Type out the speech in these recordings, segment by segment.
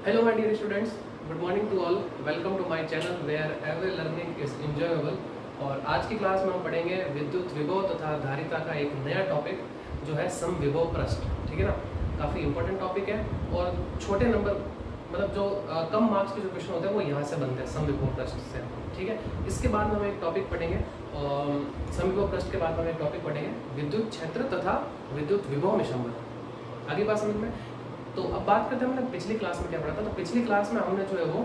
Hello my dear students, good morning to all. Welcome to my channel where every learning is enjoyable. और आज की class में हम पढ़ेंगे विद्युत विभव तथा धारिता का एक नया टॉपिक जो है समविभव पृष्ठ। ठीक है ना, काफ़ी इंपॉर्टेंट टॉपिक है और छोटे नंबर मतलब जो कम मार्क्स के जो क्वेश्चन होते हैं वो यहाँ से बनते हैं समविभव पृष्ठ से। ठीक है, इसके बाद में हम एक टॉपिक पढ़ेंगे समविभव पृष्ठ के बाद में हम एक टॉपिक पढ़ेंगे विद्युत क्षेत्र तथा विद्युत विभव में संबंध। आगे बात समझ में। तो अब बात करते हैं हमने पिछली क्लास में क्या पढ़ा था। तो पिछली क्लास में हमने जो है वो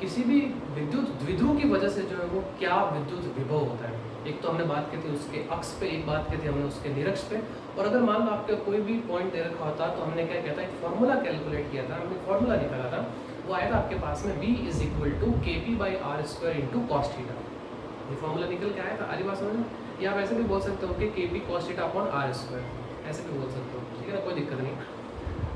किसी भी विद्युत द्विध्रुव की वजह से जो है वो क्या विद्युत विभव होता है, एक तो हमने बात की थी उसके अक्ष पे, एक बात की थी हमने उसके निरक्ष पे। और अगर मान लो आपके कोई भी पॉइंट दे रखा होता तो हमने क्या किया था, एक फॉर्मूला कैलकुलेट किया था, हमने फॉर्मूला निकाला था। वो आया था आपके पास में V = kp/r² × cos थीटा। ये फॉर्मूला निकल के आया था। आरी बात समझ में। या आप ऐसे भी बोल सकते हो कि kp cos θ/r², ऐसे भी बोल सकते हो। ठीक है ना, कोई दिक्कत नहीं।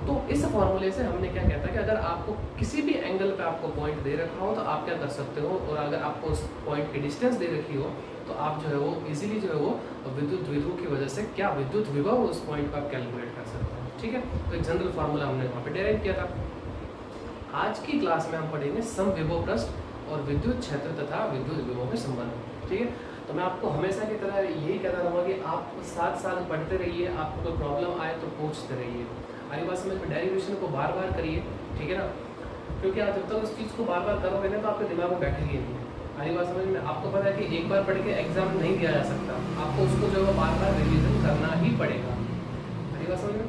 तो इस फॉर्मूले से हमने क्या कहता है कि अगर आपको किसी भी एंगल पे आपको पॉइंट दे रखा हो तो आप क्या कर सकते हो, और अगर आपको उस पॉइंट की डिस्टेंस दे रखी हो तो आप जो है वो इजीली जो है वो विद्युत द्विध्रुव की वजह से क्या विद्युत विभव उस पॉइंट पर आप कैलकुलेट कर सकते हैं। ठीक है, तो एक जनरल फार्मूला हमने वहाँ पे डेराइव किया था। आज की क्लास में हम पढ़ेंगे समविभव पृष्ठ और विद्युत क्षेत्र तथा विद्युत विभव में संबंध। ठीक है, तो मैं आपको हमेशा की तरह यही कहता रहूँगा कि आप साथ साथ पढ़ते रहिए, आपको कोई प्रॉब्लम आए तो पूछते रहिए। आगे बात समझ में। डेरिवेशन को बार बार करिए, ठीक है ना, क्योंकि आप जब तक उस चीज़ को बार बार करोगे ना तो आपके दिमाग में बैठेगी नहीं। आगे बात समझ में। आपको पता है कि एक बार पढ़ के एग्जाम नहीं दिया जा सकता, आपको उसको जो है बार बार रिवीजन करना ही पड़ेगा। आगे बात समझ में।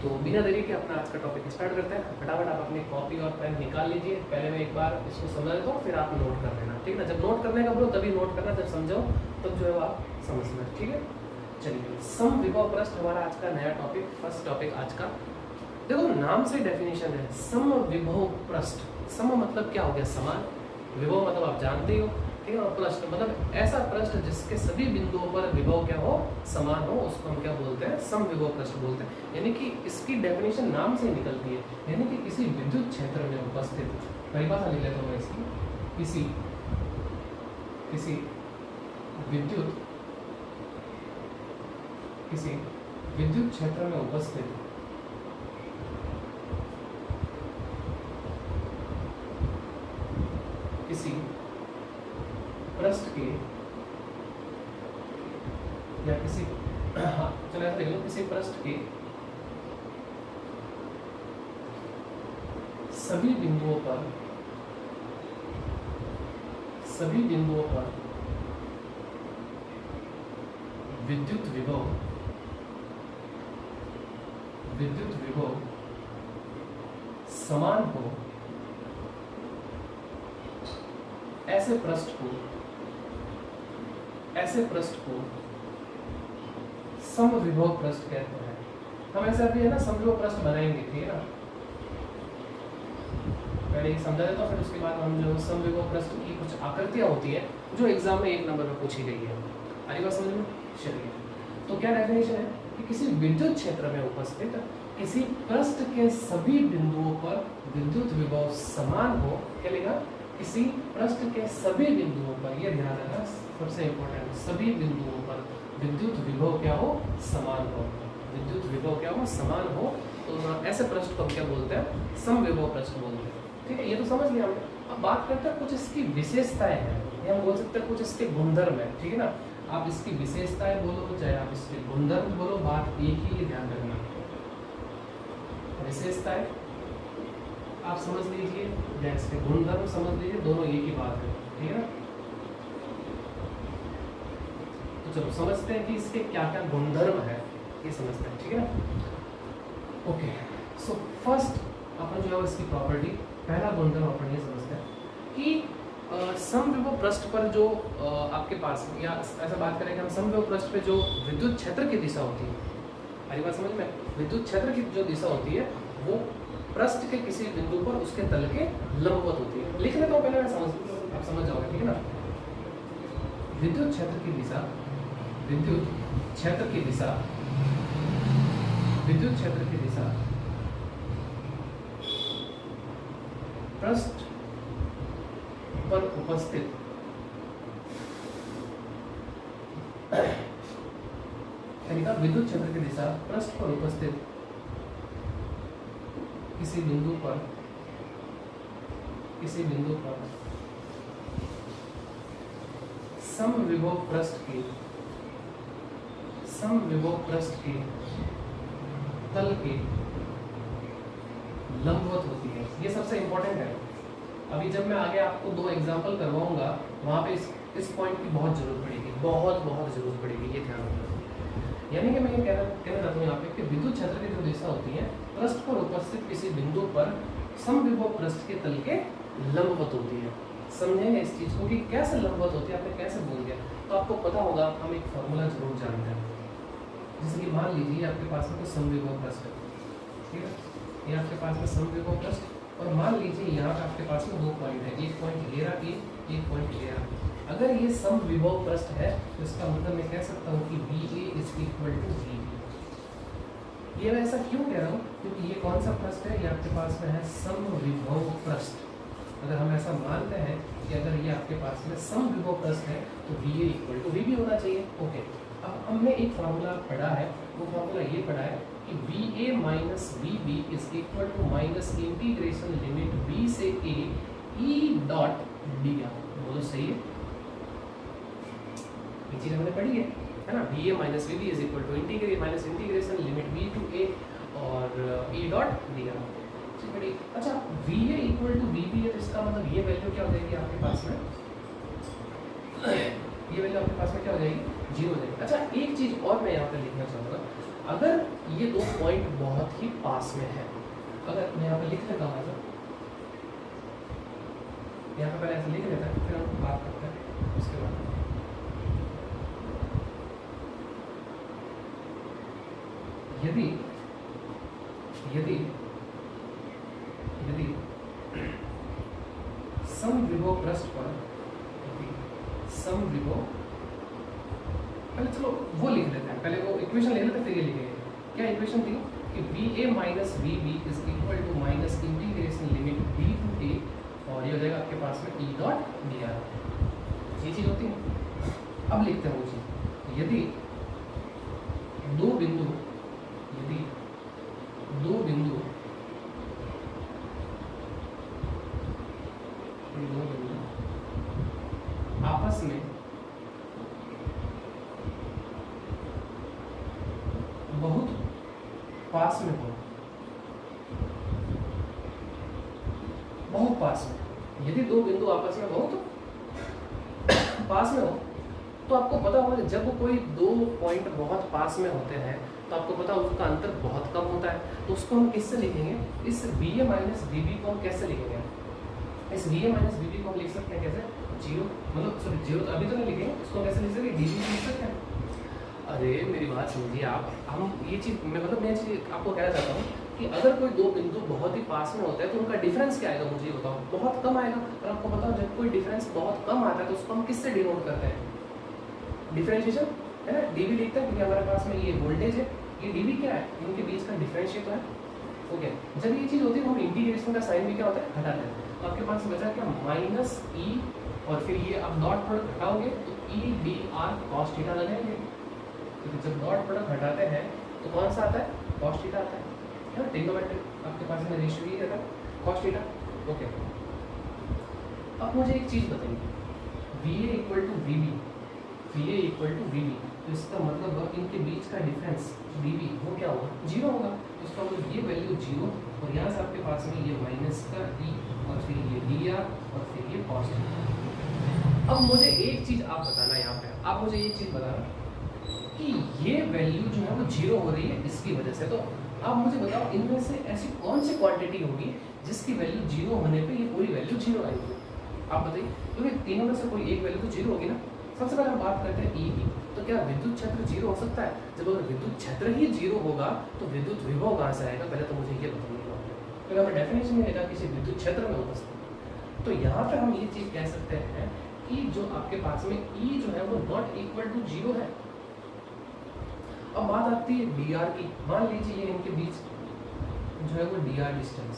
तो बिना देरी के अपना आज का टॉपिक स्टार्ट करते हैं। फटाफट आप अपनी कॉपी और पेन निकाल लीजिए। पहले मैं एक बार इसको समझा देता हूँ, फिर आप नोट कर लेना। ठीक है ना, जब नोट करने का बोलो तभी नोट करना, जब समझो तब जो है आप समझना। ठीक है, चलिए समविभव पृष्ठ हमारा आज का नया टॉपिक, फर्स्ट टॉपिक आज का। देखो नाम से डेफिनेशन है समविभव पृष्ठ। सम मतलब क्या हो गया, समान। विभव मतलब आप जानते हो। ठीक है, और पृष्ठ मतलब ऐसा पृष्ठ जिसके सभी बिंदुओं पर विभव क्या हो, समान हो, उसको हम क्या बोलते हैं, समविभव पृष्ठ बोलते हैं। यानी कि इसकी डेफिनेशन नाम से निकलती है, यानी कि किसी विद्युत क्षेत्र में उपस्थित, परिभाषा लिख लेता हूँ मैं इसकी, किसी विद्युत क्षेत्र में उपस्थित किसी पृष्ठ के या किसी चलो ऐसा देख लो, किसी पृष्ठ के सभी बिंदुओं पर विद्युत विभव समान हो, ऐसे पृष्ठ को समविभव पृष्ठ कहते हैं। हम ऐसा भी है ना समविभव पृष्ठ बनाएंगे। ठीक है ना, पहले ये समझा देता हूँ, फिर उसके बाद हम जो समविभव पृष्ठ की कुछ आकृतियां होती है जो एग्जाम में 1 नंबर में पूछी गई है। आगे बात समझ में। चलिए, तो क्या डेफिनेशन है कि किसी विद्युत क्षेत्र में उपस्थित किसी पृष्ठ के सभी बिंदुओं पर विद्युत विभव समान हो। क्या लिखा, किसी पृष्ठ के सभी बिंदुओं पर, ये ध्यान रखना सबसे इंपॉर्टेंट, सभी बिंदुओं पर विद्युत विभव क्या हो, समान हो। विद्युत विभव क्या हो, समान हो। तो ऐसे पृष्ठ को हम क्या बोलते हैं, समविभव पृष्ठ बोलते हैं। ठीक है, ये तो समझ लिया हमने। अब बात करते हैं कुछ इसकी विशेषताएं हैं, या हम बोल सकते हैं कुछ इसके गुणधर्म है। ठीक है ना, आप इसकी विशेषताएं बोलो चाहे आप इसके गुणधर्म बोलो, बात एक ही ध्यान रखना। विशेषताएं आप समझ लीजिए या इसके गुणधर्म समझ लीजिए, दोनों एक ही बात है। ठीक है ना, तो चलो समझते हैं कि इसके क्या क्या गुणधर्म है, ये समझते हैं। ठीक है ना, ओके। सो फर्स्ट अपन जो है इसकी प्रॉपर्टी, पहला गुणधर्म अपन ये समझते हैं कि समविभव पृष्ठ पर जो आपके पास, या ऐसा बात करें कि हम समविभव पृष्ठ पे जो विद्युत क्षेत्र की दिशा होती है, हमारी बात समझ में, विद्युत क्षेत्र की जो दिशा होती है वो पृष्ठ के किसी बिंदु पर उसके तल के लंबवत होती है। लिख लेता हूँ पहले, मैं आप समझ जाओगे। ठीक है ना, विद्युत क्षेत्र की दिशा पृष्ठ पर उपस्थित विद्युत क्षेत्र की दिशा पृष्ठ पर उपस्थित किसी बिंदु पर किसी बिंदु पर समविभव पृष्ठ के तल के लंबवत होती है। ये सबसे इंपॉर्टेंट है। अभी जब मैं आगे आपको दो एग्जांपल करवाऊंगा वहां पे इस पॉइंट की बहुत जरूरत पड़ेगी, बहुत जरूरत पड़ेगी, ये ध्यान रखना। यानी कि मैं ये कहना चाहता हूँ यहाँ पे कि विद्युत क्षेत्र की जो दिशा होती है पृष्ठ पर उपस्थित किसी बिंदु पर समविभव पृष्ठ के तल के लंबवत होती है। समझेंगे इस चीज को कि कैसे लंबवत होती है, आपने कैसे बोल दिया तो आपको पता होगा। हम एक फॉर्मूला जरूर जानते हैं। जैसे कि मान लीजिए आपके पास में कोई समविभव पृष्ठ है, ठीक है, ये आपके पास में समविभव पृष्ठ, और मान लीजिए यहाँ पे आपके पास में दो पॉइंट है, एक पॉइंट ये रहा, एक पॉइंट ये रहा। अगर ये समविभव पृष्ठ है तो इसका मतलब मैं कह सकता हूँ कि VA is equal to VB। ये मैं ऐसा क्यों कह रहा हूँ क्योंकि ये कौन सा पृष्ठ है, ये आपके पास में है समविभव पृष्ठ। अगर हम ऐसा मानते हैं कि अगर ये आपके पास में समविभव पृष्ठ है तो VA इक्वल टू VB होना चाहिए। ओके, अब हमने एक फार्मूला पढ़ा है, वो फार्मूला ये पढ़ा है कि VA minus VB is equal to minus integration limit B से A E डॉट dr। बोलो सही है, ये चीज हमने पढ़ी है ना। VA minus VB is equal to minus integration limit B to A और E डॉट dr। अच्छा, VA इक्वल टू VB है तो इसका मतलब ये वैल्यू क्या हो जाएगी आपके पास में, ये वैल्यू आपके पास में क्या हो जाएगी, 0 हो जाएगी। अच्छा, एक चीज और मैं यहाँ पे लिखना चाहूँगा, अगर ये दो पॉइंट बहुत ही पास में है, अगर मैं यहाँ पे लिख लेता हूँ ऐसा, यहाँ पे पहले ऐसा लिख लेता है फिर हम बात करते हैं उसके बाद। यदि समविभव पृष्ठ पर समविभव, पहले चलो वो लिख लेते हैं, पहले वो इक्वेशन लिख लेते हैं फिर ये लिखेंगे। क्या इक्वेशन थी कि VA minus VB is equal to minus integration limit B to A और ये हो जाएगा आपके पास में E डॉट dr। ये चीज होती है। अब लिखते हैं वो चीज, यदि दो बिंदु आपस में बहुत पास में हो, बहुत पास में, यदि दो बिंदु आपस में बहुत पास में हो तो आपको पता होगा जब कोई दो पॉइंट बहुत पास में होते हैं तो आपको पता होगा उसका अंतर बहुत कम होता है। तो उसको हम किससे लिखेंगे, इस VA माइनस VB को हम कैसे लिखेंगे, इस VA माइनस VB को हम लिख सकते हैं कैसे, 0, मतलब सॉरी 0 तो अभी तो नहीं लिखेंगे, इसको कैसे लिख सकते हैं, DB लिख सकते हैं। अरे मेरी बात समझिए आप, हम ये चीज़ मैं चीज़ आपको कहना चाहता हूँ कि अगर कोई दो बिंदु बहुत ही पास में होता है तो उनका डिफरेंस क्या आएगा, मुझे ये बताओ, बहुत कम आएगा। और आपको बताओ जब कोई डिफरेंस बहुत कम आता है तो उसको हम किससे डिनोट करते हैं, डिफरेंशिएशन है ना, DB लिखते हैं क्योंकि हमारे पास में ये वोल्टेज है, ये DB क्या है, इनके बीच का डिफरेंशिएट है। ओके, जब ये चीज़ होती है तो हम इंटीग्रेशन का साइन भी क्या होता है, हटाते हैं। तो आपके पास बचा क्या, माइनस E और फिर ये आप डॉट प्रोडक्ट हटाओगे तो E dr cos थीटा लगाएंगे, क्योंकि जब डॉट प्रोडक्ट हटाते हैं तो कौन सा आता है, cos थीटा आता है ना, ट्रिग्नोमेट्रिक आपके पास में रेशियो ये रहता है cos थीटा। ओके, अब मुझे एक चीज़ बताइए, VA इक्वल टू VB, तो इसका मतलब इनके बीच का डिफरेंस DB वो क्या होगा, 0 होगा। तो इसका मतलब ये वैल्यू 0 और यहाँ से आपके पास में ये माइनस का E और फिर ये dr और फिर ये cos थीटा। अब मुझे एक चीज़ आप बताना, यहाँ पे आप मुझे एक चीज़ बताना कि ये वैल्यू जो है वो 0 हो रही है इसकी वजह से। तो आप मुझे बताओ इनमें से ऐसी कौन सी क्वांटिटी होगी जिसकी वैल्यू 0 होने पे ये पूरी वैल्यू 0 आएगी, आप बताइए, क्योंकि तीनों में से कोई एक वैल्यू तो 0 होगी ना। सबसे पहले हम बात करते हैं E की, तो क्या विद्युत क्षेत्र 0 हो सकता है, जब अगर विद्युत क्षेत्र ही 0 होगा तो विद्युत विभव कहाँ से आएगा, पहले तो मुझे ये बताइए। तो हमें डेफिनेशन में देगा किसी विद्युत क्षेत्र में उपस्थित, तो यहाँ पे हम ये चीज़ कह सकते हैं कि जो आपके पास में E जो है वो नॉट इक्वल टू 0 है। अब बात आती है dr की, मान लीजिए ये इनके बीच जो है वो dr डिस्टेंस,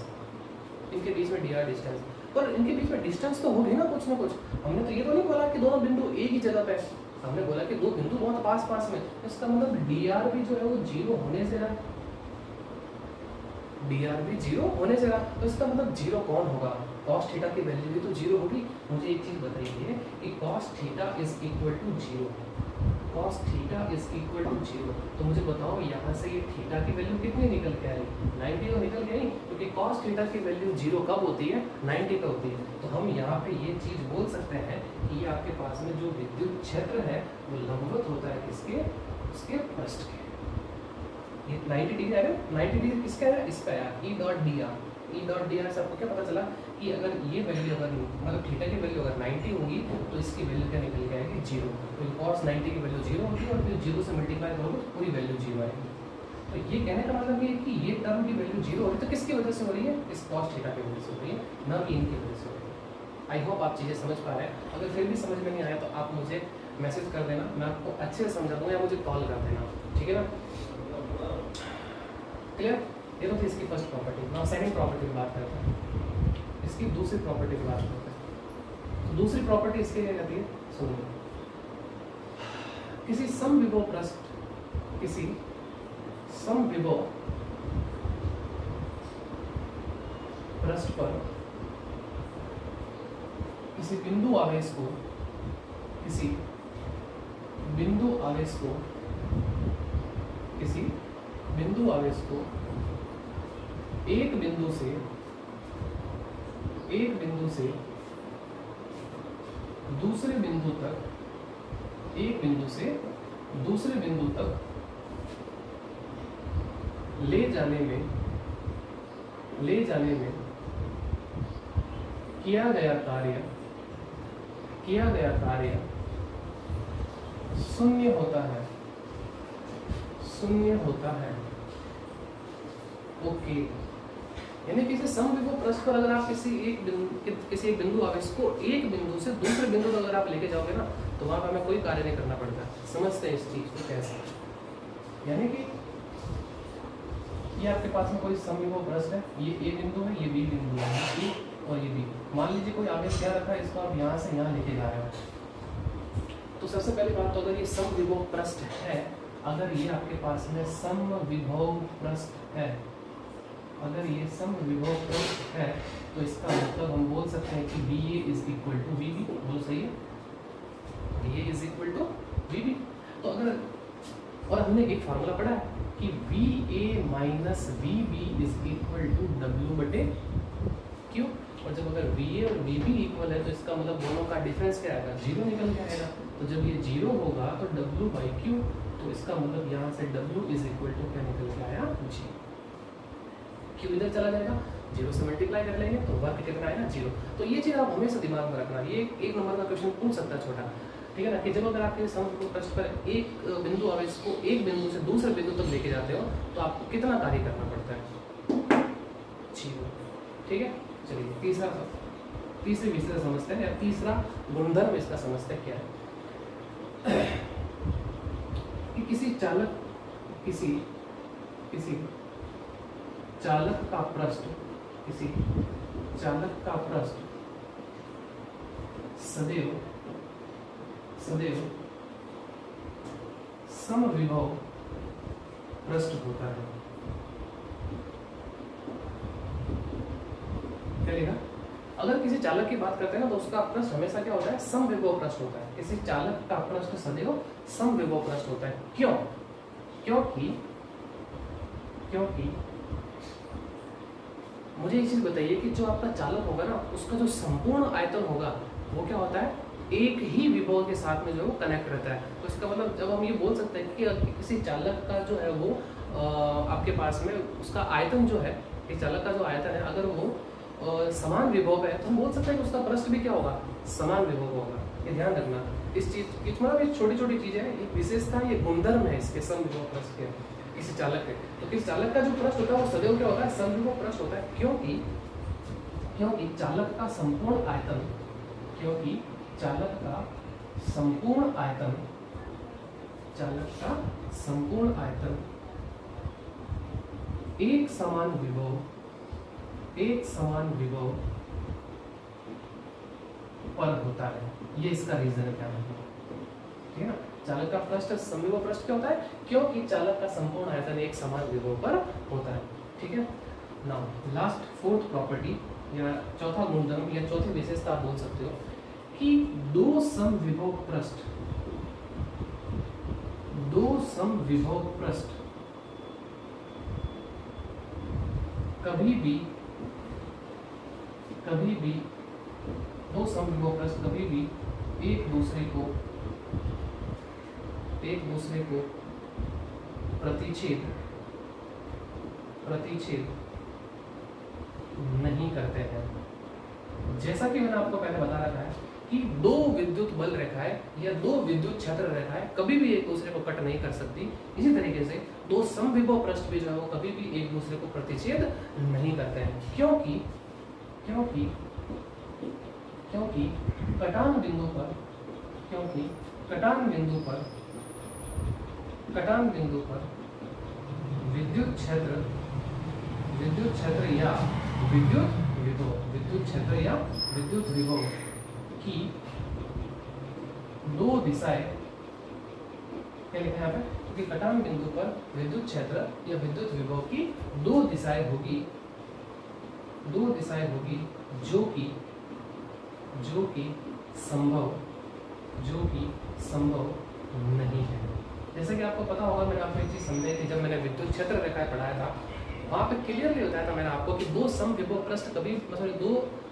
इनके बीच में dr डिस्टेंस, पर इनके बीच में डिस्टेंस तो होगी ना कुछ। हमने तो ये तो नहीं बोला कि दोनों बिंदु एक ही जगह पे, हमने बोला कि दो बिंदु बहुत पास में, इसका मतलब dr भी जो है वो 0 होने से ना डी आर भी जीरो होने से रहा। तो इसका मतलब जीरो कौन होगा? कॉस थीटा की वैल्यू भी तो जीरो होगी। मुझे एक चीज़ बताइए कि cos theta is equal to zero, cos theta is equal to zero, तो मुझे बताओ यहाँ से ये थीटा की वैल्यू कितनी निकल के आई? 90 तो निकल के आई, क्योंकि कॉस थीटा की वैल्यू जीरो कब होती है? 90 पे होती है। तो हम यहाँ पे ये चीज़ बोल सकते हैं कि ये आपके पास में जो विद्युत क्षेत्र है वो लंबवत होता है किसके? उसके पृष्ठ के। ये 90 डिग्री आएगा, 90 डिग्री किसका है? इस पे आया E dot D R. E dot D R से आपको क्या पता चला कि अगर ये वैल्यू अगर मतलब थीटा की वैल्यू अगर 90 होगी तो इसकी वैल्यू क्या निकल के आएगी? जीरो। तो कॉस 90 की वैल्यू जीरो होगी और फिर जीरो से मल्टीप्लाई करोगे तो पूरी वैल्यू जीरो आएगी। तो ये कहने का मतलब ये कि ये टर्म की वैल्यू जीरो हो रही है, तो किसकी वजह से हो रही है? इस कॉस थीटा की वजह से हो रही है, ना कि इनकी वजह से हो रही है। आई होप आप चीज़ें समझ पा रहे हैं। अगर फिर भी समझ में नहीं आया तो आप मुझे मैसेज कर देना, मैं आपको अच्छे से समझा दूँगा, या मुझे कॉल कर देना, ठीक है ना? क्लियर? ये तो थी इसकी first property. Now second property की बात करते हैं, इसकी दूसरी प्रॉपर्टी की बात करते हैं। तो दूसरी प्रॉपर्टी इसके क्या कहती है? सुनिए, किसी समविभव पृष्ठ, किसी समविभव पृष्ठ पर किसी बिंदु आवेश को, किसी बिंदु आवेश को, किसी बिंदु आवेश को एक बिंदु से दूसरे बिंदु तक, एक बिंदु से दूसरे बिंदु तक ले जाने में किया गया कार्य शून्य होता है। ओके, यानी किसी समविभव पृष्ठ पर अगर आप किसी एक बिंदु आवेश को एक बिंदु से दूसरे बिंदु तक अगर आप लेके जाओगे ना, तो वहां पर हमें कोई कार्य नहीं करना पड़ता। समझते हैं इस चीज को कैसे? यानी कि ये आपके पास में कोई समविभव पृष्ठ है, ये ए बिंदु है, ये बी बिंदु है, ये और ये बी। मान लीजिए कोई आवेश क्या रखा है, इसको आप यहाँ से यहाँ लेके जा रहे हो। तो सबसे पहली बात तो अगर ये समविभव पृष्ठ है, अगर ये आपके पास में समविभव पृष्ठ है, अगर ये समविभव पृष्ठ है, तो इसका मतलब हम बोल सकते हैं कि B A is equal to B B. बोलो सही है? B A is equal to B B. तो अगर, और हमने एक फार्मूला पढ़ा है कि B A minus B B is equal to W बटे क्यू। और जब अगर बी ए और बी बी इक्वल है तो इसका मतलब दोनों का डिफरेंस क्या आएगा? जीरो निकल के आएगा। तो जब ये जीरो होगा तो डब्ल्यू बाई क्यू, तो इसका मतलब यहाँ से डब्ल्यू इज इक्वल टू क्या निकल के आया? जी। क्यू इधर चला जाएगा, जीरो से मल्टीप्लाई कर लेंगे तो वर्क कितना आएगा? जीरो। तो ये चीज़ आप हमेशा दिमाग में रखना। ये एक नंबर का क्वेश्चन पूछ सकता है छोटा, ठीक है ना? कि जब अगर आपके समविभव पृष्ठ पर एक बिंदु आवेश को एक बिंदु से दूसरे बिंदु तक लेके जाते हो तो आपको कितना कार्य करना पड़ता है? जीरो। ठीक है, चलिए तीसरे विषय समझते हैं, या तीसरा गुणधर्म इसका समझते हैं क्या है। कि किसी चालक का पृष्ठ सदैव समविभव पृष्ठ होता है। चलेगा? अगर किसी चालक की बात करते हैं ना, तो उसका पृष्ठ हमेशा क्या होता है? समविभव पृष्ठ होता है। किसी चालक का पृष्ठ सदैव समविभव पृष्ठ होता है। क्यों? क्योंकि मुझे एक चीज बताइए कि जो आपका चालक होगा ना, उसका जो संपूर्ण आयतन होगा वो क्या होता है? एक ही विभव के साथ में जो है वो कनेक्ट रहता है। तो इसका मतलब जब हम ये बोल सकते हैं कि किसी चालक का जो है वो आपके पास में उसका आयतन जो है, एक चालक का जो आयतन है, अगर वो समान विभव है तो हम बोल सकते हैं कि उसका पृष्ठ भी क्या होगा? समान विभव होगा। ये ध्यान रखना इस चीज की, मतलब ये छोटी छोटी चीजें हैं, एक विशेषता, ये गुणधर्म है इसके समविभव पृष्ठ के किसी चालक के। तो किसी चालक का जो पृष्ठ होता है वो सदैव क्या होता है? समविभव पृष्ठ होता है। क्योंकि चालक का संपूर्ण आयतन, एक समान विभव पर होता है। ये इसका रीजन है क्या है? ठीक है ना? चालक का पृष्ठ समविभव पृष्ठ क्या होता है? क्योंकि चालक का संपूर्ण आयतन एक समान विभव पर होता है। ठीक है? नाउ लास्ट फोर्थ प्रॉपर्टी या चौथा गुणधर्म या चौथी विशेषता आप बोल सकते हो कि दो समविभव पृष्ठ कभी भी दो समविभव पृष्ठ कभी भी एक दूसरे को प्रतिच्छेद नहीं करते हैं। जैसा कि मैंने आपको पहले बता रखा है कि दो विद्युत बल रेखाएं या दो विद्युत क्षेत्र रेखाएं कभी भी एक दूसरे को कट नहीं कर सकती। इसी तरीके से दो समविभव पृष्ठ भी जो है वो कभी भी एक दूसरे को प्रतिच्छेद नहीं करते हैं, क्योंकि कटान बिंदु पर विद्युत क्षेत्र या विद्युत विभव की दो दिशाएं, क्या लिखा है यहाँ पे, क्योंकि कटान बिंदु पर विद्युत क्षेत्र या विद्युत विभव की दो दिशाएं होगी जो कि संभव नहीं है। जैसे कि आपको पता होगा, मैंने आपको एक चीज समझाई थी जब मैंने विद्युत क्षेत्र रेखाएं पढ़ाया था, वहां पे क्लियरली बताया था मैंने आपको कि दो समविभव पृष्ठ कभी मतलब दो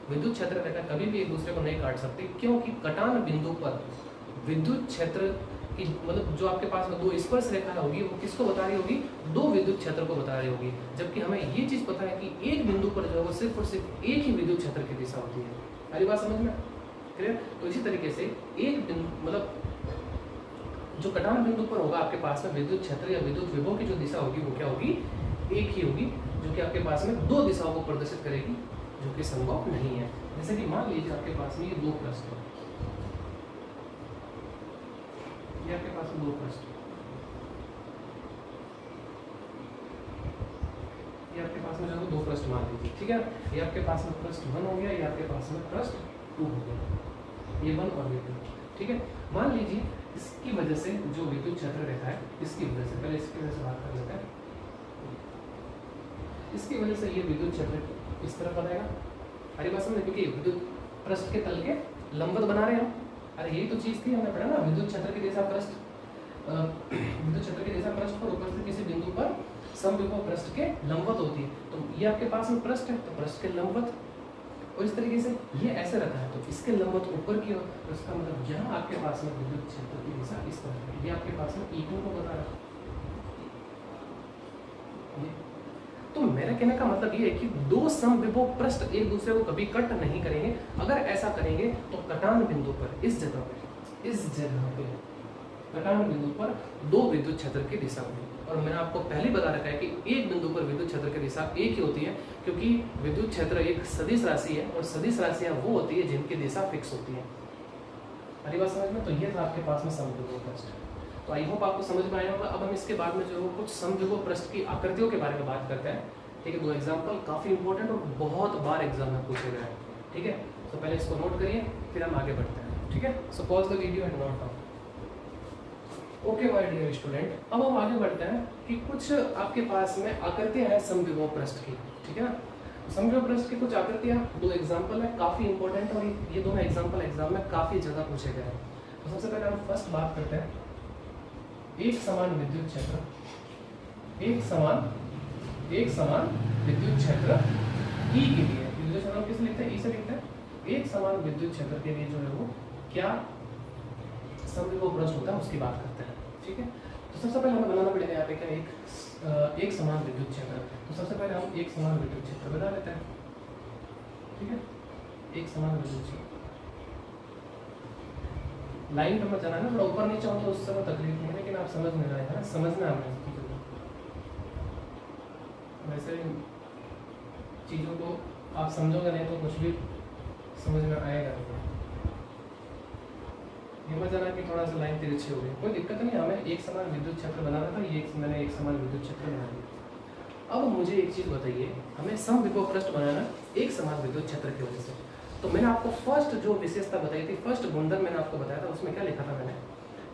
विद्युत क्षेत्र रेखा कभी भी एक दूसरे को नहीं काट सकती, क्योंकि कटान बिंदु पर विद्युत क्षेत्र की मतलब जो आपके पास में दो स्पर्श रेखा होगी वो किसको बता रही होगी, दो विद्युत क्षेत्र को बता रही होगी। जबकि हमें ये चीज पता है कि एक बिंदु पर जो है वो सिर्फ और सिर्फ एक ही विद्युत क्षेत्र की दिशा होती है। मेरी बात समझ में क्लियर? तो इसी तरीके से एक बिंदु मतलब जो कटान बिंदु पर होगा आपके पास में विद्युत क्षेत्र या विद्युत विभव की जो दिशा होगी वो क्या होगी, एक ही होगी, जो कि आपके पास में दो दिशाओं को प्रदर्शित करेगी, जो कि संभव नहीं है। जैसे कि मान लीजिए आपके पास में ये दो पृष्ठ है, ये आपके पास में दो पृष्ठ, ये आपके पास में जो दो पृष्ठ मान लीजिए, ठीक है। ये आपके पास में पृष्ठ 1 हो गया, ये आपके पास में पृष्ठ 2 हो गया, ये 1 और ये 2, ठीक है। मान लीजिए इसकी वजह से जो विद्युत क्षेत्र रेखा है, इसकी वजह से पहले इसकी वजह से बात कर लेते हैं। इसकी वजह से ये विद्युत क्षेत्र इस तरफ बनाएगा, अरे बात समझे, क्योंकि विद्युत पृष्ठ के तल के लंबवत बना रहे हैं हम। अरे यही तो चीज थी, हमने पढ़ा ना, विद्युत क्षेत्र की दिशा पृष्ठ पर उपस्थित किसी बिंदु पर समविभव पृष्ठ के लंबवत होती है। तो ये आपके पास में पृष्ठ है, तो पृष्ठ के लंबवत, और इस तरीके से ये ऐसे रखा है तो इसके लंबवत ऊपर की ओर, तो इसका मतलब यहाँ आपके पास में विद्युत क्षेत्र की दिशा इस तरह है। ये आपके पास में E2 को बता रहा है। तो मेरे कहने का मतलब ये है कि दो समविभव पृष्ठ एक दूसरे को कभी कट नहीं करेंगे। अगर ऐसा करेंगे तो कटान बिंदु पर इस जगह पे कटान बिंदु पर दो विद्युत क्षेत्र की दिशा होगी। और मैंने आपको पहले बता रखा है कि एक बिंदु पर विद्युत क्षेत्र की दिशा एक ही होती है, क्योंकि विद्युत क्षेत्र एक सदिश राशि है और सदिश राशियां वो होती है जिनकी दिशा फिक्स होती है। अरे बात समझ में? तो ये था आपके पास में समविभव पृष्ठ। तो आई होप आपको समझ में आया होगा। अब हम इसके बाद में जो है कुछ समविभव पृष्ठ की आकृतियों के बारे में बात करते हैं, ठीक है। दो एग्जाम्पल काफी इंपॉर्टेंट और बहुत बार एग्जाम में पूछे गए हैं, ठीक है। तो पहले इसको नोट करिए, फिर हम आगे बढ़ते हैं, ठीक है। So pause the video and note down. Okay my dear student, अब हम आगे बढ़ते हैं कि कुछ आपके पास में आकृतियां हैं समविभव पृष्ठ की, ठीक है ना। समविभव पृष्ठ की कुछ आकृतियां, दो एग्जाम्पल है काफी इंपॉर्टेंट, और ये दोनों एग्जाम्पल एग्जाम में काफी जगह पूछे गए हैं। तो सबसे पहले हम फर्स्ट बात करते हैं एक समान विद्युत क्षेत्र, एक समान विद्युत क्षेत्र E के लिए, विद्युत क्षेत्र किस लिखते हैं, E से लिखते हैं। एक समान विद्युत क्षेत्र के लिए जो है वो क्या समविभव पृष्ठ होता है उसकी बात करते हैं, ठीक है। तो सबसे पहले हमें बनाना पड़ेगा यहाँ पे क्या एक समान विद्युत क्षेत्र। तो सबसे पहले हम एक समान विद्युत क्षेत्र बना लेते हैं, ठीक है। एक समान विद्युत क्षेत्र, लाइन पर मत जाना है ना, थोड़ा ऊपर नीचे हो तो उससे कोई तकलीफ नहीं है, लेकिन आप समझ में आएगा ना, समझना हमें वैसे चीज़ों को आप समझोगे नहीं तो कुछ भी समझ में आएगा नहीं। ये मत जाना कि थोड़ा सा लाइन तिरछी हो गई, कोई दिक्कत नहीं, हमें एक समान विद्युत क्षेत्र बनाना था, ये मैंने एक समान विद्युत क्षेत्र बना दिया। अब मुझे एक चीज़ बताइए, हमें समविभव पृष्ठ बनाना एक समान विद्युत क्षेत्र की वजह से। तो मैंने आपको फर्स्ट जो विशेषता बताई थी, फर्स्ट गुणधर्म मैंने आपको बताया था, उसमें क्या लिखा था मैंने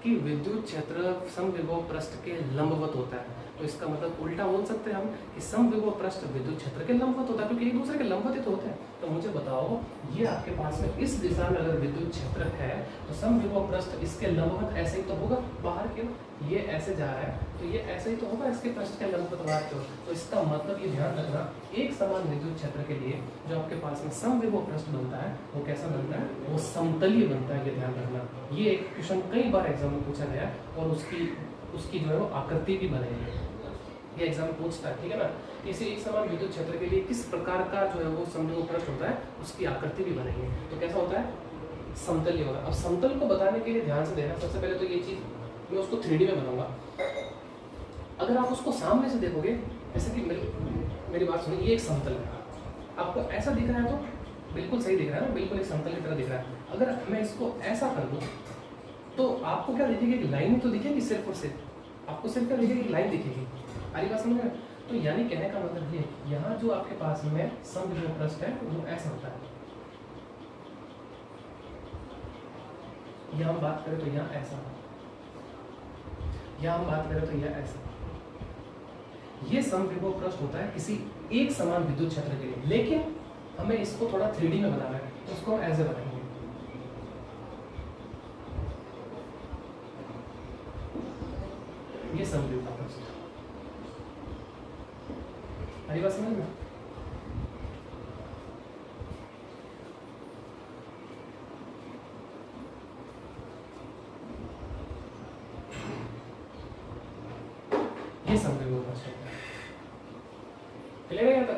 कि विद्युत क्षेत्र समविभव पृष्ठ के लंबवत होता है। तो इसका मतलब उल्टा बोल सकते हैं हम कि समविभव पृष्ठ विद्युत क्षेत्र के लंबवत होता है, क्योंकि एक दूसरे के लंबवत ही तो होते हैं। तो मुझे बताओ, ये आपके पास में इस दिशा में अगर विद्युत क्षेत्र है तो समविभव पृष्ठ इसके लंबवत ऐसे ही तो होगा बाहर की ओर, ये ऐसे जा रहा है तो ये ऐसे ही तो होगा इसके पृष्ठ के लंबवत बाहर की ओर। तो इसका मतलब ये ध्यान रखना, एक समान विद्युत क्षेत्र के लिए जो आपके पास में समविभव पृष्ठ बनता है वो कैसा बनता है, वो समतलीय बनता है, ये ध्यान रखना। ये एक क्वेश्चन कई बार एग्जाम में पूछा गया और उसकी जो है वो आकृति भी बनेगी, ये एग्जाम में पूछता है, ठीक है ना। किसी एक समान विद्युत क्षेत्र के लिए किस प्रकार का जो है वो समविभव पृष्ठ होता है उसकी आकृति भी बनेगी। तो कैसा होता है, समतलीय होगा। अब समतल को बताने के लिए ध्यान से देना, सबसे पहले तो ये चीज मैं उसको 3D में बनाऊंगा। अगर आप उसको सामने से देखोगे, जैसे कि मेरी बात सुनिए, ये एक समतल है, आपको ऐसा दिख रहा है तो बिल्कुल सही दिख रहा है ना, बिल्कुल एक समतल की तरह दिख रहा है। अगर मैं इसको ऐसा कर दूं तो आपको क्या दिखेगी, एक लाइन तो दिखेगी सिर्फ और सिर्फ, आपको सिर्फ क्या दिखेगी, एक लाइन दिखेगी। आरी बात समझ में? तो यानी कहने का मतलब ये, यहाँ जो आपके पास में समविभव पृष्ठ है वो ऐसा होता है, यहाँ हम बात करें तो यहाँ ऐसा, यहाँ हम बात करें तो यह ऐसा। ये समविभव पृष्ठ होता है किसी एक समान विद्युत क्षेत्र के लिए, लेकिन हमें इसको थोड़ा 3D में बनाना है, तो उसको हम ऐसे बनाएंगे। ये समविभव पृष्ठ, अरे बात समझ में? ये समविभव पृष्ठ है, क्लियर है क्या?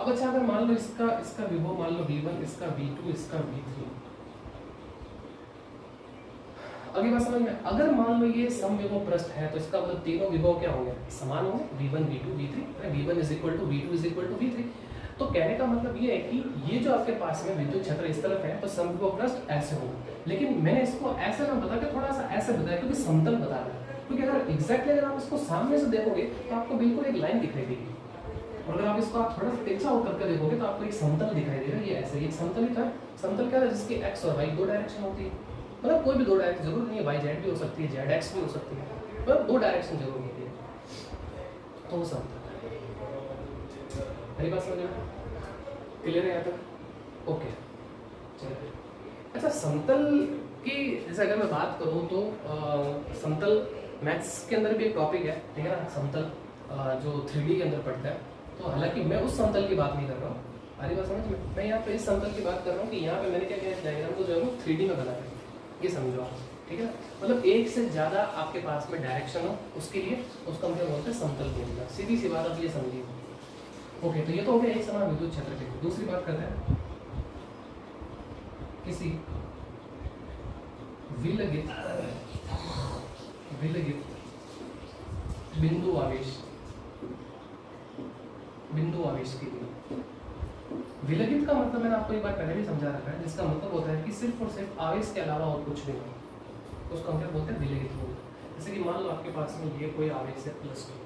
अब अच्छा, अगर मान लो इसका विभव मान लो V1, इसका V2, इसका V3, अगली बात समझ में? अगर मान लो ये समविभव पृष्ठ है तो इसका मतलब तीनों विभव क्या होंगे, समान होंगे, V1 V2 V3, V1 V2 V3। तो कहने का मतलब ये है कि ये जो आपके पास में विद्युत क्षेत्र इस तरफ है तो समविभव पृष्ठ ऐसे होगा, लेकिन मैंने इसको ऐसे ना बता के थोड़ा सा ऐसे बताया क्योंकि समतल बता रहा है। क्योंकि अगर एग्जैक्टली अगर आप इसको सामने से देखोगे तो आपको बिल्कुल एक लाइन दिखाई देगी, और अगर आप इसको आप थोड़ा सा तिरछा होकर के देखोगे तो आपको एक समतल दिखाई देगा। ये ऐसे एक समतल ही था। समतल क्या है, जिसकी एक्स और वाई दो डायरेक्शन होती है, मतलब कोई भी दो डायरेक्शन जरूर नहीं है, वाई जेड भी हो सकती है, जेड एक्स भी हो सकती है, मतलब दो डायरेक्शन जरूर होती है, तो वो समतल है। मेरी बात समझ में क्लियर है यहाँ तक? ओके चलिए। अच्छा, समतल की जैसे अगर मैं बात करूँ तो समतल मैथ्स के अंदर भी एक टॉपिक है, ठीक है ना, समतल जो 3D के अंदर पढ़ता है। तो हालांकि मैं उस समतल की बात नहीं कर रहा हूँ, अरे बात समझ में, मैं यहाँ पे इस समतल की बात कर रहा हूँ कि यहाँ पे मैंने क्या किया, इस डायग्राम को जो है वो 3D में बना है, ये समझो आप, ठीक है ना। मतलब एक से ज़्यादा आपके पास में डायरेक्शन हो, उसके लिए उसका मतलब बोलते हैं समतल बोलना, सीधी सी बात आप ये समझिए। ओके, तो ये तो हो गया एक समान विद्युत क्षेत्र के लिए। दूसरी बात करते हैं, किसी विलगित बिंदु आवेश के लिए। विलगित का मतलब मैंने आपको एक बार पहले भी समझा रखा है, जिसका मतलब होता है कि सिर्फ और सिर्फ आवेश के अलावा और कुछ नहीं हो, उसको हम क्या बोलते हैं, विलगित होगा। जैसे कि मान लो आपके पास में ये कोई आवेश है +2,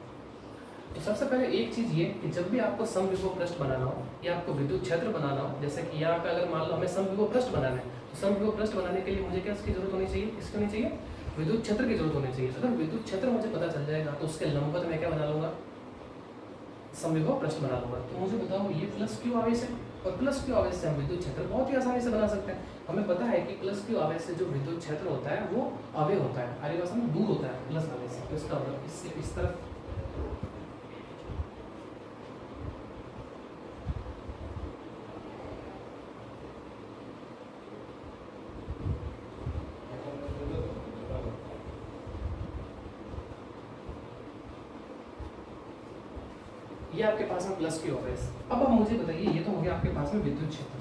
तो सबसे पहले एक चीज़ ये कि जब भी आपको समविभव पृष्ठ बनाना हो या आपको विद्युत क्षेत्र बनाना हो, जैसे कि यहाँ पे अगर मान लो हमें समविभव पृष्ठ बनाना है, तो समविभव पृष्ठ बनाने के लिए मुझे क्या इसकी जरूरत होनी चाहिए, किसकी होनी चाहिए, विद्युत क्षेत्र की जरूरत होनी चाहिए। अगर विद्युत क्षेत्र मुझे पता चल जाएगा तो उसके लंबवत मैं क्या बना लूंगा, समविभव पृष्ठ बना लूंगा। तो मुझे बताओ, ये +q आवेश है और +q आवेश से हम विद्युत क्षेत्र बहुत ही आसानी से बना सकते हैं। हमें पता है कि +q आवेश से जो विद्युत क्षेत्र होता है वो अवय होता है, अरे बस हम दूर होता है प्लस आवेश से, तो इसका मतलब इससे इस तरफ ये आपके पास में +q आवेश। अब मुझे बताइए, ये तो हो गया आपके पास में विद्युत क्षेत्र,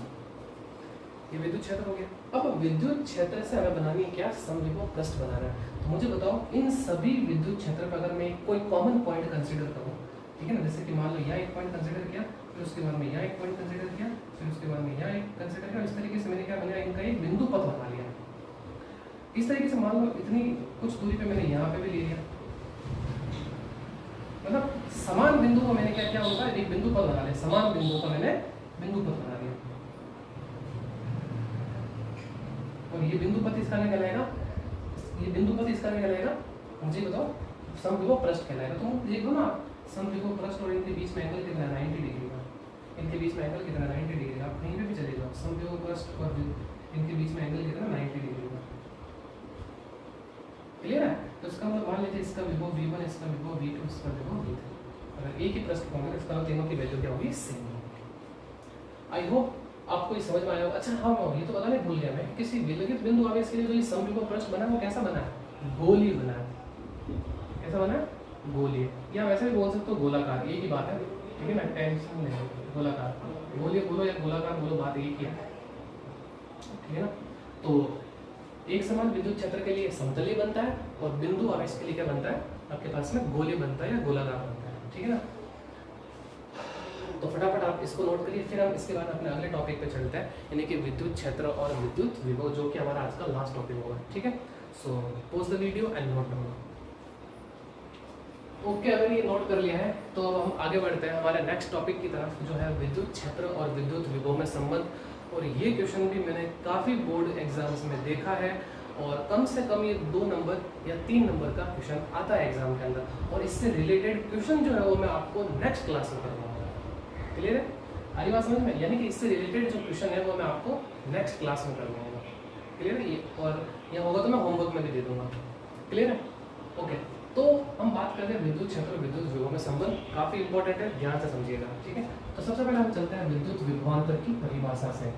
ये विद्युत क्षेत्र हो गया। अब विद्युत क्षेत्र से हमें बनानी है क्या, समविभव पृष्ठ बनाना है। तो मुझे बताओ, इन सभी विद्युत क्षेत्र पर अगर मैं कोई कॉमन पॉइंट कंसीडर करूँ, ठीक है ना, जैसे कि मान लो यहाँ एक पॉइंट कंसीडर किया, फिर उसके बाद में यहाँ एक पॉइंट कंसीडर किया, फिर उसके बाद में यहाँ एक कंसीडर किया, इस तरीके से मैंने क्या बनाया, इनका एक बिंदु पथ बना लिया। इस तरीके से मान लो इतनी कुछ दूरी पे मैंने यहाँ पे भी ले लिया, मतलब समान बिंदु को मैंने क्या किया, होगा एक बिंदु पथ बना लिया, समान बिंदु का मैंने बिंदु पथ बना लिया। और ये बिंदु पथ इसका कहलाएगा, ये बिंदु पथ इसका कहलाएगा, मुझे बताओ समविभव पृष्ठ कहलाएगा। तो देखो ना, समविभव पृष्ठ और इनके बीच में एंगल कितना है, 90 डिग्री का। इनके बीच में एंगल कितना है, 90 डिग्री का। आप कहीं पे भी चले जाओ, समविभव पृष्ठ और इनके बीच में एंगल कितना है, 90 डिग्री का। क्लियर है? तो इसका मतलब मान लीजिए इसका विभव v1, इसका विभव v2, इसका विभव v3। अगर एक ही पृष्ठ होंगे तो इसका तीनों की वैल्यू क्या होगी, सेम होगी। आई होप आपको ये समझ में आया होगा। अच्छा हाँ, ये तो बताने भूल गया मैं, किसी विलगित बिंदु आवेश के लिए जो ये समविभव पृष्ठ बना है वो कैसा बना है, गोलीय बना है। कैसा बना है, गोलीय, या वैसे भी बोल सकते हो गोलाकार, एक ही बात है। ठीक है ना, टेंशन नहीं, गोलाकार। गोलीय बोलो या गोलाकार बोलो, बात एक ही है। ठीक है ना? तो एक समान विद्युत क्षेत्र के लिए समतलीय बनता है और बिंदु आवेश के लिए क्या बनता है, आपके पास में गोलीय बनता है या गोलाकार बनता है। ठीक है ना? तो फटाफट आप इसको नोट करिए, फिर हम इसके बाद अपने अगले टॉपिक पे चलते हैं, यानी कि विद्युत क्षेत्र और विद्युत विभव, जो कि हमारा आज का लास्ट टॉपिक होगा। ठीक है? So pause the video and note down. Okay, अगर ये नोट कर लिया है तो अब हम आगे बढ़ते हैं हमारे नेक्स्ट टॉपिक की तरफ, जो है विद्युत क्षेत्र और विद्युत विभव में संबंध। और ये क्वेश्चन भी मैंने काफ़ी बोर्ड एग्जाम्स में देखा है, और कम से कम ये 2 नंबर या 3 नंबर का क्वेश्चन आता है एग्जाम के अंदर। और इससे रिलेटेड क्वेश्चन जो है वो मैं आपको नेक्स्ट क्लास में करवाऊंगा। क्लियर है? आरी बात समझ में? यानी कि इससे रिलेटेड जो क्वेश्चन है वो मैं आपको नेक्स्ट क्लास में करवाऊंगा। क्लियर है? ये और यह होगा तो मैं होमवर्क में भी दे दूंगा। क्लियर है? ओके, तो हम बात करते हैं विद्युत क्षेत्र और विद्युत विभव में संबंध। काफ़ी इंपॉर्टेंट है, ध्यान से समझिएगा। ठीक है? तो सबसे पहले हम चलते हैं विद्युत विभवांतर की परिभाषा से।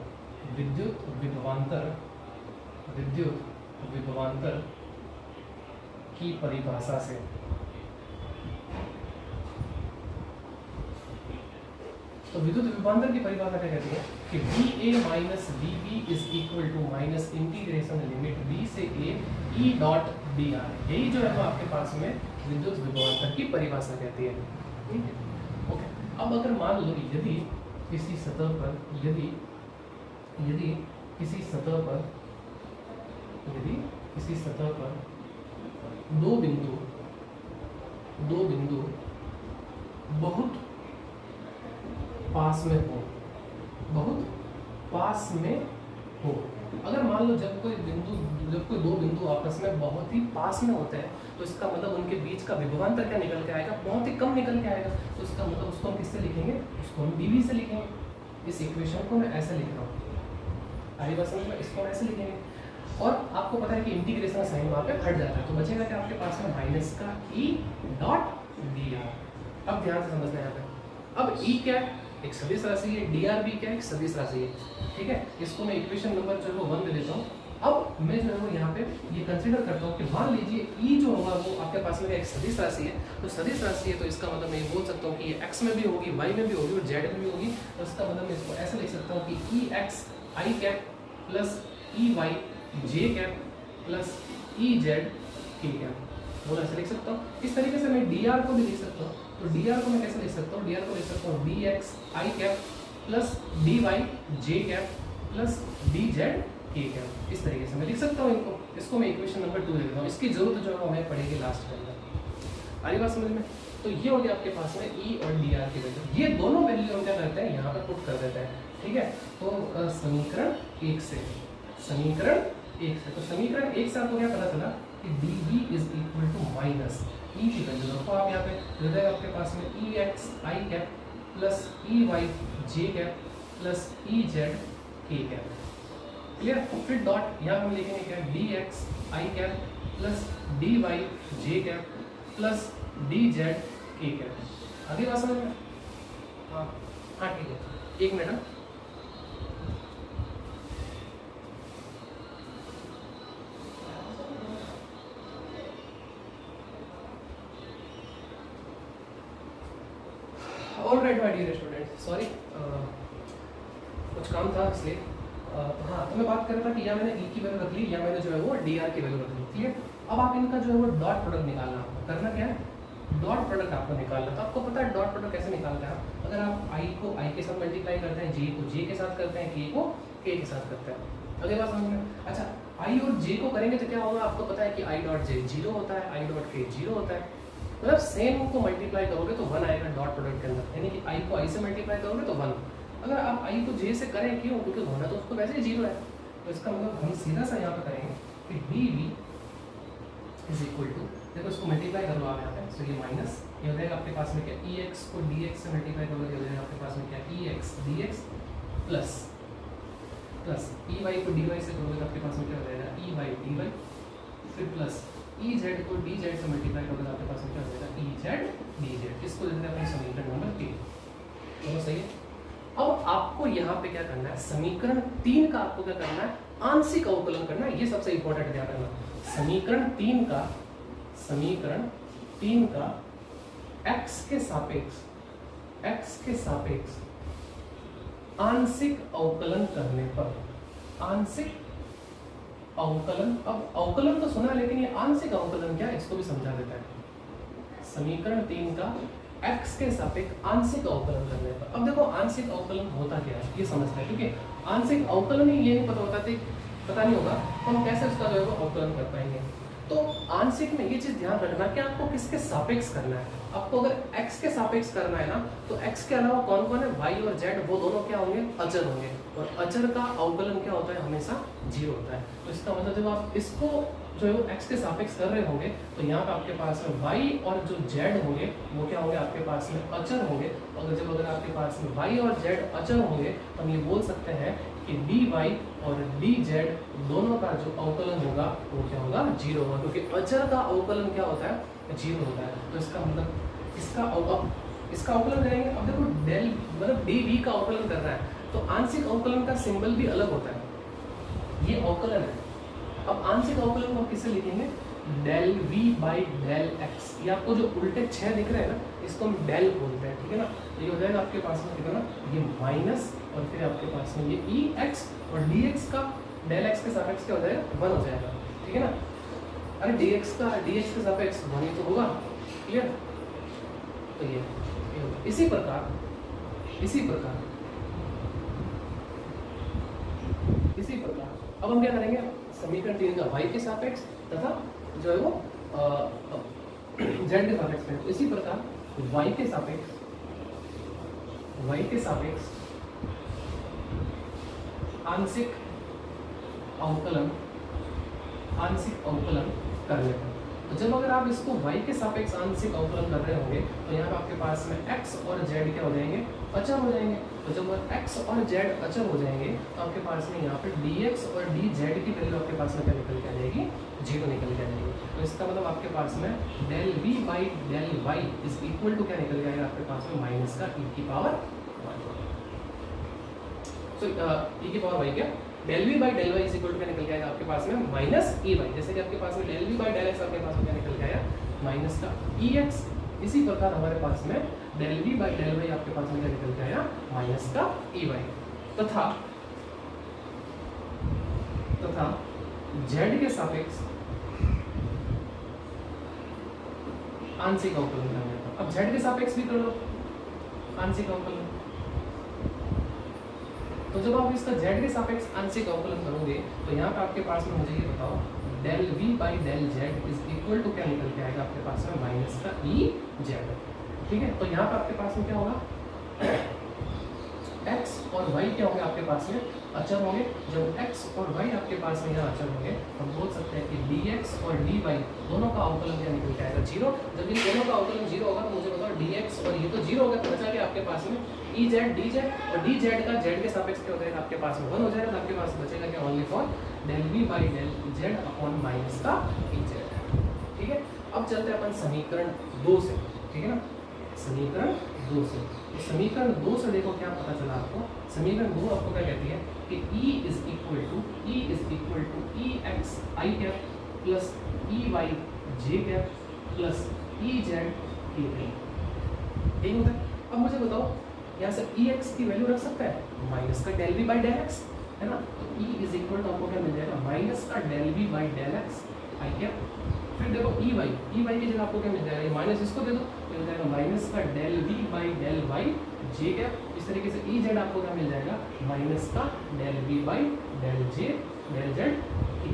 विद्युत विभवांतर, विद्युत विभवांतर की परिभाषा से। तो विद्युत विभवांतर की परिभाषा क्या कहती है कि VA minus VB is equal to minus integration limit B से A E डॉट dr। यही जो है वो आपके पास में विद्युत विभवांतर की परिभाषा कहती है। ठीक है? ओके, अब अगर मान लो यदि किसी सतह पर, यदि किसी सतह पर दो बिंदु बहुत पास में हो, अगर मान लो जब कोई दो बिंदु आपस में बहुत ही पास में होते हैं, तो इसका मतलब उनके बीच का विभवांतर क्या निकल के आएगा, बहुत ही कम निकल के आएगा। तो इसका मतलब उसको हम किससे लिखेंगे, उसको हम dV से लिखेंगे। इस इक्वेशन को मैं ऐसे लिख रहा हूँ, आगे बात समझ में, इसको हम ऐसे लिखेंगे। और आपको पता है कि इंटीग्रेशन साइन वहाँ पे हट जाता है, तो बचेगा क्या आपके पास में, माइनस का E डॉट dr। अब ध्यान से समझना है यहाँ पे। अब E क्या है, एक सदिश राशि है, dr भी क्या है, एक सदिश राशि है। ठीक है? इसको मैं इक्वेशन नंबर जो है वो 1 दे देता हूँ। अब मैं जो है वो यहाँ पे ये कंसीडर करता हूँ कि मान लीजिए E जो होगा वो आपके पास में एक सदिश राशि है। तो सदिश राशि है तो इसका मतलब मैं बोल सकता हूँ कि ये x में भी होगी, y में भी होगी और z में भी होगी। तो इसका मतलब मैं इसको ऐसे लिख सकता हूँ कि Ex I cap plus Ey j cap plus Ez k cap, बोला ऐसे लिख सकता हूँ। इस तरीके से मैं dr को भी लिख सकता हूँ। तो dr को मैं कैसे लिख सकता हूँ, dr को लिख सकता हूँ dx I cap plus dy j cap plus dz k cap. इस तरीके से मैं लिख सकता हूँ इनको। इसको मैं इक्वेशन नंबर 2 लिख रहा हूँ। इसकी जरूरत जो है हमें पड़ेगी लास्ट के अंदर। आरी बात समझ में? तो ये हो गया आपके पास में E और dr की वैल्यू। ये दोनों वैल्यू हम क्या करते हैं, यहाँ पर पुट कर देते हैं। ठीक है? तो समीकरण 1 से, तो समीकरण 1 से आपको क्या पता चला कि dV is equal to minus E की वैल्यू रखो आप यहाँ पे, हो जाएगा आपके पास में Ex I cap plus Ey j cap plus Ez k cap. Clear? फिर डॉट यहाँ हम लिखेंगे क्या, dx I cap plus dy j cap plus dz k cap. आगे बात समझ में? हाँ ठीक है, एक minute. Alright my dear student, sorry कुछ काम था इसलिए। हाँ, तो मैं बात कर रहा था कि या मैंने E की वैल्यू रख ली या मैंने जो है वो dr की वैल्यू रख ली। क्लियर? अब आप इनका जो है वो डॉट प्रोडक्ट निकालना, आपको करना क्या है, डॉट प्रोडक्ट आपको निकालना। तो आपको पता है डॉट प्रोडक्ट कैसे निकालते हैं आप, अगर आप I को I के साथ मल्टीप्लाई करते हैं, J को J के साथ करते हैं, K को K के साथ करते हैं। अगली बात समझ में? अच्छा, I और J को करेंगे तो क्या होगा, आपको पता है कि I डॉट J 0 होता है, I डॉट K 0 होता है। मतलब सेम को मल्टीप्लाई करोगे तो 1 आएगा डॉट प्रोडक्ट के अंदर, यानी कि I को I से मल्टीप्लाई करोगे तो 1। अगर आप I को J से करें, क्यों, क्योंकि होना तो उसको वैसे ही 0 है। तो इसका मतलब हम सीधा सा यहाँ पर करेंगे कि dV इज इक्वल टू देखो इसको मल्टीप्लाई कर लो आप यहाँ पे, सो ये माइनस, ये हो जाएगा आपके पास में क्या, ई एक्स को डी एक्स से मल्टीप्लाई करोगे, हो जाएगा आपके पास में क्या, e x d x plus plus ई वाई को डी वाई से करोगे तो आपके पास में क्या हो जाएगा, ई वाई डी वाई, फिर प्लस ई जेड को डी जेड से मल्टीप्लाई करोगे तो आपके पास में क्या हो जाएगा, ई जेड डी जेड। इसको देते हैं अपने समीकरण नंबर 3। चलो सही है। अब आपको यहाँ पे क्या करना है, समीकरण 3 का आपको क्या करना है, आंशिक अवकलन करना है। ये सबसे इंपॉर्टेंट ध्यान रखना, समीकरण 3 का x के सापेक्ष आंशिक अवकलन करने पर, आंशिक अवकलन, अब अवकलन तो सुना लेकिन ये आंशिक अवकलन क्या है इसको भी समझा देता है। समीकरण 3 का x के सापेक्ष आंशिक अवकलन करने पर, अब देखो आंशिक अवकलन होता क्या है ये समझते हैं, क्योंकि आंशिक अवकलन ही ये नहीं पता नहीं होगा तो हम कैसे उसका जो है वो अवकलन कर पाएंगे। तो आंशिक में ये चीज ध्यान रखना कि आपको किसके सापेक्ष करना है। आपको अगर x के सापेक्ष करना है ना, तो x के अलावा कौन कौन है, y और z, वो दोनों क्या होंगे, अचर होंगे, और अचर का अवकलन क्या होता है, हमेशा 0 होता है। तो इसका मतलब जब आप इसको जो है वो x के सापेक्ष कर रहे होंगे तो यहाँ पे आपके पास में y और जो z होंगे वो क्या होंगे, आपके पास में अचर होंगे। और जब अगर आपके पास में y और z अचर होंगे तो हम ये बोल सकते हैं कि dy और dz दोनों का जो अवकलन होगा वो क्या होगा, 0 होगा, क्योंकि अचर का अवकलन क्या होता है, 0 होता है। तो इसका मतलब इसका अवकलन करेंगे। अब देखो डेल मतलब dv का अवकलन कर रहा है तो आंशिक अवकलन का सिंबल भी अलग होता है, ये अवकलन है। अब आंशिक अवकलन को किससे लिखेंगे, del v by del x। ये आपको जो उल्टे 6 दिख रहे हैं ना, इसको हम डेल बोलते हैं, ठीक है ना। ये हो जाएगा आपके पास में कितना, ये माइनस, और फिर आपके पास में ये ई एक्स और डी एक्स का डेल एक्स के सापेक्ष क्या हो जाएगा, 1 हो जाएगा, ठीक है ना। अरे डी एक्स के सापेक्ष 1 ही तो होगा, क्लियर। तो ये इसी प्रकार अब हम क्या करेंगे, समीकरण 3 का y के सापेक्ष तथा जो है वो z के सापेक्ष में। तो इसी प्रकार y के सापेक्ष आंशिक अवकलन करने पर, तो जब अगर आप इसको y के सापेक्ष आंशिक अवकलन कर रहे होंगे तो यहाँ पे आपके पास में x और z क्या हो जाएंगे, अचर हो जाएंगे। तो जब x और z अचर हो जाएंगे तो आपके पास में यहाँ पे dx और dz की वैल्यू आपके पास में क्या निकल के आ जाएगी, 0 निकल के आ जाएगी। तो इसका मतलब आपके पास में del v by del y is equal to क्या निकल जाएगा, आपके पास में माइनस का e की पावर e की पावर y क्या, del v by del y is equal to क्या निकल जाएगा आपके पास में माइनस e y। जैसे कि आपके पास में del v by del x आपके पास में क्या निकल गया, माइनस का e x। इसी प्रकार हमारे पास में del v by del y आपके पास में क्या निकल गया, माइनस का e y। तथा z के सापेक्ष आंशिक अवकलन करने पर, अब z के सापेक्ष भी कर लो आंशिक अवकलन। तो जब आप इसका z के सापेक्ष आंशिक अवकलन करोगे तो यहाँ पे आपके पास में मुझे ये बताओ, del v by del z is equal to क्या निकल के आएगा आपके पास में, माइनस का e z, ठीक है। तो यहाँ पे आपके पास में क्या होगा, x और y क्या होंगे आपके पास में, अचर होंगे। जब x और y आपके पास में यहाँ अचर होंगे हम बोल सकते हैं कि dx और dy दोनों का अवकलन क्या निकल के आएगा, 0। जब इन दोनों का अवकलन 0 होगा तो मुझे बताओ dx और ये तो 0 होगा, तो बचा क्या आपके पास में ez dz, और dz का z के सापेक्ष क्या हो जाएगा आपके पास में 1 हो जाएगा। तो आपके पास बचेगा क्या, only for del v by del z upon minus का ez, ठीक है। अब चलते हैं अपन समीकरण 2 से, ठीक है ना, समीकरण 2 से। तो समीकरण 2 से देखो क्या पता चला आपको, समीकरण 2 आपको क्या कहती है कि E is equal to E X I cap plus E Y J cap plus E Z K cap, ठीक होता है। अब मुझे बताओ यहाँ से ई एक्स की वैल्यू रख सकता है माइनस का del V by del X, है ना। तो E इज इक्वल टू आपको क्या मिल जाएगा, माइनस का del V by del X I cap. फिर देखो ई वाई की जगह आपको क्या मिल जाएगा, ये माइनस इसको दे दो, मिल जाएगा माइनस का del V by del Y J cap. इस तरीके से ई जेड आपको क्या मिल जाएगा, माइनस का del V by del J del Z K.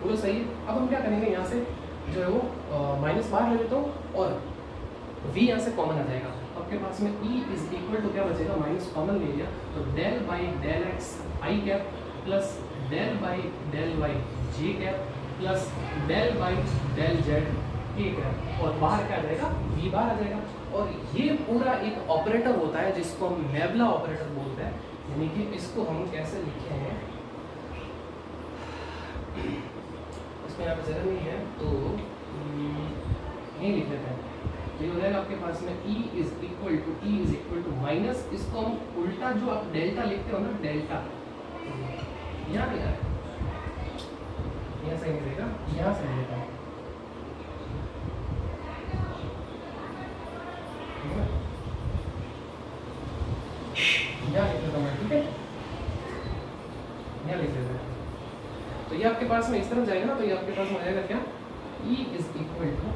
पूरा सही है। अब हम क्या करेंगे, यहाँ से जो है वो माइनस बाहर ले लेता हूँ और v यहाँ से कॉमन आ जाएगा। आपके पास में e इज इक्वल टू क्या बचेगा, माइनस कॉमन ले लिया तो del by del X I cap plus del by del Y J cap plus del by del Z, ठीक है, और बाहर क्या आ जाएगा, v बार आ जाएगा। और ये पूरा एक ऑपरेटर होता है जिसको हम नेबुला ऑपरेटर बोलते हैं, यानी कि इसको हम कैसे लिखे हैं, इसमें यहाँ पे जगह नहीं है तो यही लिख लेते हैं। तो ये हो जाएगा आपके पास में E is equal to minus, इसको हम उल्टा जो आप डेल्टा लिखते हो ना, डेल्टा यहाँ पे है, यहाँ से मिलेगा, यहाँ से मिलेगा, यहाँ लिख लेता हूँ, ठीक है, यहाँ लिख लेते हैं। तो ये आपके पास में इस तरफ जाएगा ना, तो ये आपके पास में आ जाएगा क्या, E इज इक्वल टू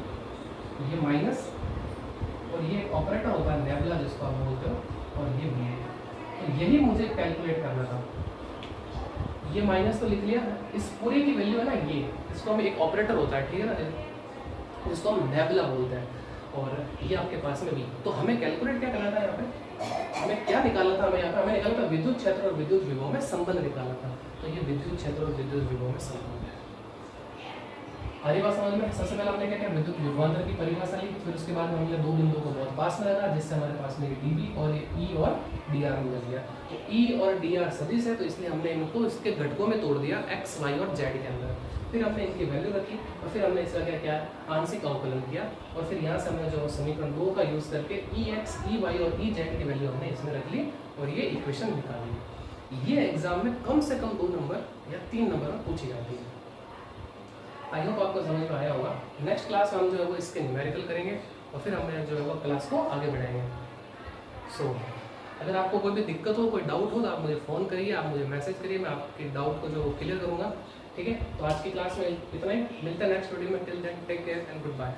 ये माइनस, और ये ऑपरेटर होता है नेबुला जिसको आप बोलते हो, और ये भी है। तो यही मुझे कैलकुलेट करना था। ये माइनस तो लिख लिया, इस पूरे की वैल्यू है ना ये, इसको हम एक ऑपरेटर होता है, ठीक है ना, जिसको हम नेबुला बोलते हैं, और ये आपके पास में भी। तो हमें कैलकुलेट क्या करना था यहाँ पे, हमें क्या निकालना था, हमें यहाँ पे हमें निकालना था विद्युत क्षेत्र और विद्युत विभव में संबंध निकालना था। तो ये विद्युत क्षेत्र और विद्युत विभव में संबंध है। हमारी बात समझ में, सबसे पहले हमने क्या किया, विद्युत विभवांतर की परिभाषा ली, फिर उसके बाद हमने दो बिंदुओं को बहुत पास में रखा, जिससे हमारे पास में dB और E और dr मिल गया। तो E और dr सदिश है, तो इसलिए हमने इनको इसके घटकों में तोड़ दिया x, y और z के अंदर। फिर हमने इनकी वैल्यू रखी, और फिर हमने इसका क्या किया, आंशिक अवकलन किया, और फिर यहाँ से हमने जो समीकरण 2 का यूज़ करके Ex, Ey और Ez की वैल्यू हमने इसमें रख ली, और ये इक्वेशन निकाली। ये एग्जाम में कम से कम 2 नंबर या 3 नंबर में पूछी जाती है। आई होप आपको समझ में आया होगा। नेक्स्ट क्लास में हम जो है वो इसके न्यूमेरिकल करेंगे, और फिर हम जो है वो क्लास को आगे बढ़ाएंगे। सो अगर आपको कोई भी दिक्कत हो, कोई डाउट हो, तो आप मुझे फ़ोन करिए, आप मुझे मैसेज करिए, मैं आपके डाउट को जो वो क्लियर करूँगा, ठीक है। तो आज की क्लास में इतना ही, मिलते हैं नेक्स्ट वीडियो में। Till then take care and good bye.